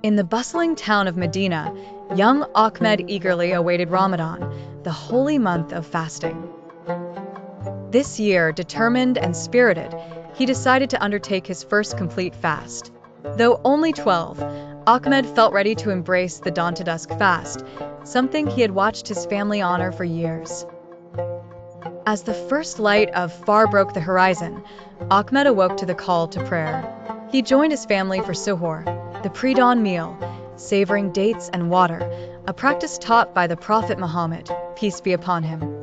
In the bustling town of Medina, young Ahmed eagerly awaited Ramadan, the holy month of fasting. This year, determined and spirited, he decided to undertake his first complete fast. Though only 12, Ahmed felt ready to embrace the dawn to dusk fast, something he had watched his family honor for years. As the first light of far broke the horizon, Ahmed awoke to the call to prayer. He joined his family for suhoor, the pre-dawn meal, savoring dates and water, a practice taught by the Prophet Muhammad, peace be upon him.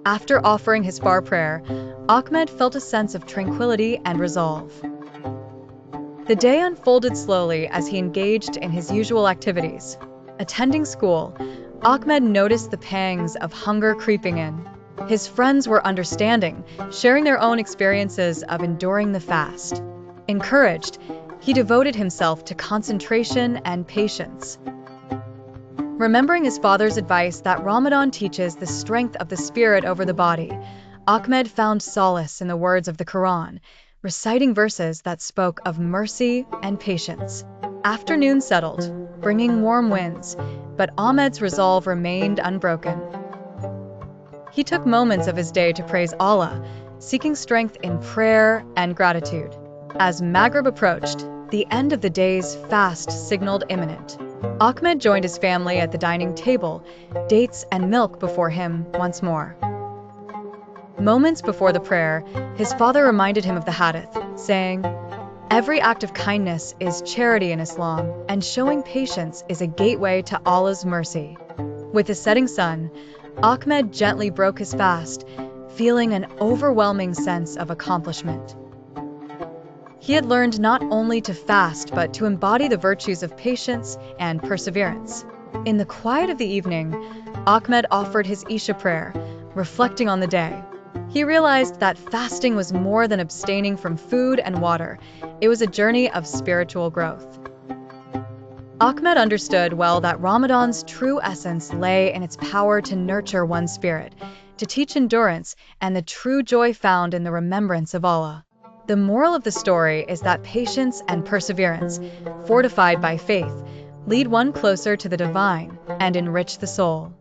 After offering his far prayer, Ahmed felt a sense of tranquility and resolve. The day unfolded slowly as he engaged in his usual activities. Attending school, Ahmed noticed the pangs of hunger creeping in. His friends were understanding, sharing their own experiences of enduring the fast. Encouraged, he devoted himself to concentration and patience. Remembering his father's advice that Ramadan teaches the strength of the spirit over the body, Ahmed found solace in the words of the Quran, reciting verses that spoke of mercy and patience. Afternoon settled, bringing warm winds, but Ahmed's resolve remained unbroken. He took moments of his day to praise Allah, seeking strength in prayer and gratitude. As Maghrib approached, the end of the day's fast signaled imminent. Ahmed joined his family at the dining table, dates and milk before him once more. Moments before the prayer, his father reminded him of the hadith, saying, "Every act of kindness is charity in Islam, and showing patience is a gateway to Allah's mercy." With the setting sun, Ahmed gently broke his fast, feeling an overwhelming sense of accomplishment. He had learned not only to fast but to embody the virtues of patience and perseverance. In the quiet of the evening, Ahmed offered his Isha prayer, reflecting on the day. He realized that fasting was more than abstaining from food and water. It was a journey of spiritual growth. Ahmed understood well that Ramadan's true essence lay in its power to nurture one's spirit, to teach endurance, and the true joy found in the remembrance of Allah. The moral of the story is that patience and perseverance, fortified by faith, lead one closer to the divine and enrich the soul.